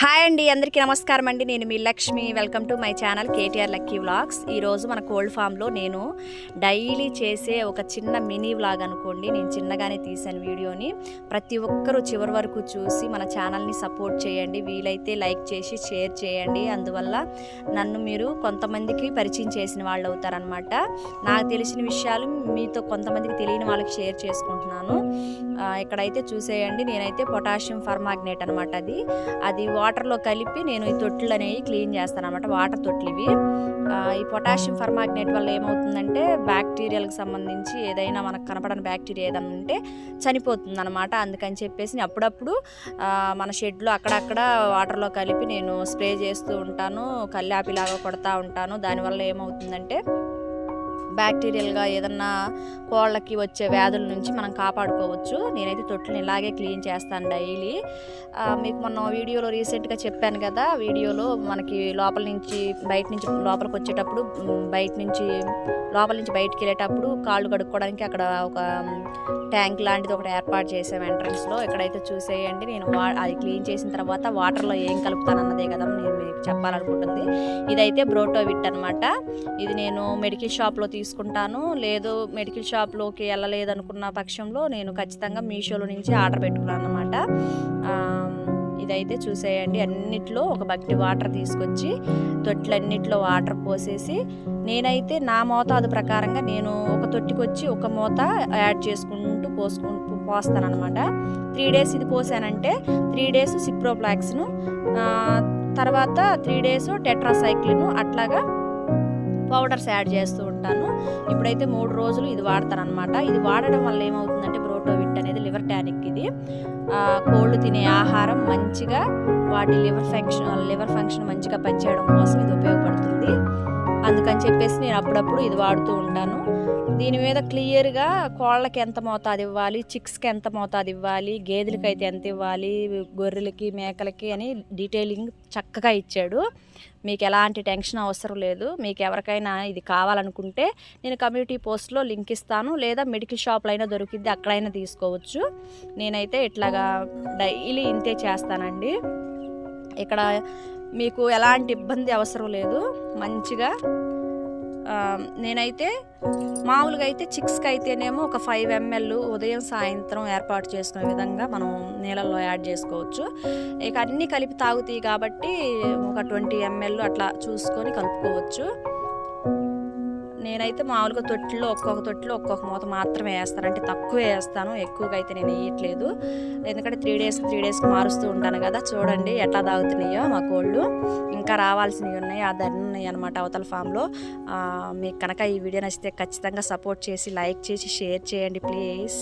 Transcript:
Hi అండి, అందరికీ నమస్కారం అండి. నేను మీ Lakshmi. Welcome to my channel KTR lucky vlogs. ఈరోజు మన కోల్డ్ ఫామ్లో నేను డైలీ చేసే ఒక చిన్న మినీ వ్లాగ్ అనుకోండి. నేను చిన్నగానే తీసాను వీడియోని. ప్రతి ఒక్కరూ చివరి వరకు చూసి మన ఛానల్ని సపోర్ట్ చేయండి. వీలైతే లైక్ చేసి షేర్ చేయండి. అందువల్ల నన్ను మీరు కొంతమందికి పరిచయం చేసిన వాళ్ళు అవుతారనమాట. నాకు తెలిసిన విషయాలు మీతో కొంతమందికి తెలియని వాళ్ళకి షేర్ చేసుకుంటున్నాను. ఇక్కడైతే చూసేయండి, నేనైతే పొటాషియం పర్మాంగనేట్ అనమాట. అది వాటర్లో కలిపి నేను ఈ తొట్లు అనేవి క్లీన్ చేస్తాను అనమాట. వాటర్ తొట్లు ఇవి. ఈ పొటాషియం పర్మాంగనేట్ వల్ల ఏమవుతుందంటే బ్యాక్టీరియాలకు సంబంధించి ఏదైనా మనకు కనపడని బ్యాక్టీరియా ఏదైనా ఉంటే చనిపోతుంది అనమాట. అందుకని చెప్పేసి అప్పుడప్పుడు మన షెడ్లో అక్కడక్కడ వాటర్లో కలిపి నేను స్ప్రే చేస్తూ ఉంటాను. కల్లాపిలాగా కొడతా ఉంటాను. దానివల్ల ఏమవుతుందంటే బ్యాక్టీరియల్గా ఏదన్నా కోళ్ళకి వచ్చే వ్యాధుల నుంచి మనం కాపాడుకోవచ్చు. నేనైతే తొట్టుని ఇలాగే క్లీన్ చేస్తాను డైలీ. మీకు మొన్న వీడియోలో రీసెంట్గా చెప్పాను కదా, వీడియోలో మనకి లోపల నుంచి లోపలికి వచ్చేటప్పుడు లోపల నుంచి బయటికి వెళ్ళేటప్పుడు కాళ్ళు కడుక్కోవడానికి అక్కడ ఒక ట్యాంక్ లాంటిది ఒకటి ఏర్పాటు చేసాం ఎంట్రన్స్లో. ఇక్కడైతే చూసేయండి, నేను అది క్లీన్ చేసిన తర్వాత వాటర్లో ఏం కలుపుతానన్నదే కదా నేను మీకు చెప్పాలనుకుంటుంది. ఇదైతే బ్రోటోవిట్ అనమాట. ఇది నేను మెడికల్ షాప్లో తీసుకుంటాను. లేదు మెడికల్ షాప్లోకి వెళ్ళలేదనుకున్న పక్షంలో నేను ఖచ్చితంగా మీషోలో నుంచి ఆర్డర్ పెట్టుకున్నాను అనమాట. ఇదైతే చూసేయండి, అన్నిట్లో ఒక బకెట్ వాటర్ తీసుకొచ్చి తొట్లన్నిట్లో వాటర్ పోసేసి నేనైతే నా మోతాదు ప్రకారంగా నేను ఒక తొట్టికి వచ్చి ఒక మోత యాడ్ చేసుకుంటూ పోస్తాను అనమాట. 3 days ఇది పోసానంటే 3 days సిప్రోఫ్లాక్స్ను, తర్వాత 3 days టెట్రాసైక్లిన్, అట్లాగా పౌడర్స్ యాడ్ చేస్తూ ఉంటాను. ఇప్పుడైతే 3 రోజులు ఇది వాడతాను అనమాట. ఇది వాడడం వల్ల ఏమవుతుందంటే బ్రోటోవిట్ అనేది లివర్ టానిక్. ఇది కోళ్ళు తినే ఆహారం మంచిగా వాటి లివర్ ఫంక్షన్ మంచిగా పనిచేయడం కోసం ఇది ఉపయోగపడుతుంది. అందుకని చెప్పేసి నేను అప్పుడప్పుడు ఇది వాడుతూ ఉంటాను. దీని మీద క్లియర్గా కోళ్ళకి ఎంత మోతాదు ఇవ్వాలి, చిక్స్కి ఎంత మోతాదు ఇవ్వాలి, గేదెలకి అయితే ఎంత ఇవ్వాలి, గొర్రెలకి మేకలకి అని డీటెయిలింగ్ చక్కగా ఇచ్చాడు. మీకు ఎలాంటి టెన్షన్ అవసరం లేదు. మీకు ఎవరికైనా ఇది కావాలనుకుంటే నేను కమ్యూనిటీ పోస్ట్లో లింక్ ఇస్తాను, లేదా మెడికల్ షాప్లో అయినా దొరికిద్ది, అక్కడైనా తీసుకోవచ్చు. నేనైతే ఇట్లాగా డైలీ ఇంతే చేస్తానండి. ఇక్కడ మీకు ఎలాంటి ఇబ్బంది అవసరం లేదు. మంచిగా నేనైతే మామూలుగా అయితే చిక్స్కి అయితేనేమో ఒక 5 ml ఉదయం సాయంత్రం ఏర్పాటు చేసుకునే విధంగా మనం నీళ్ళల్లో యాడ్ చేసుకోవచ్చు. ఇక అన్నీ కలిపి తాగుతాయి కాబట్టి ఒక 20 ml అట్లా చూసుకొని కలుపుకోవచ్చు. నేనైతే మామూలుగా ఒక్కొక్క తొట్టిలో ఒక్కొక్క మూత మాత్రమే వేస్తాను. అంటే తక్కువే వేస్తాను, ఎక్కువగా అయితే నేను వేయట్లేదు. ఎందుకంటే 3 daysకి మారుస్తూ ఉంటాను కదా. చూడండి ఎట్లా తాగుతున్నాయో మా కోళ్ళు. ఇంకా రావాల్సినవి ఉన్నాయి, అదన్నీ ఉన్నాయి అనమాట అవతల ఫామ్లో. మీకు కనుక ఈ వీడియో నచ్చితే ఖచ్చితంగా సపోర్ట్ చేసి లైక్ చేసి షేర్ చేయండి ప్లీజ్.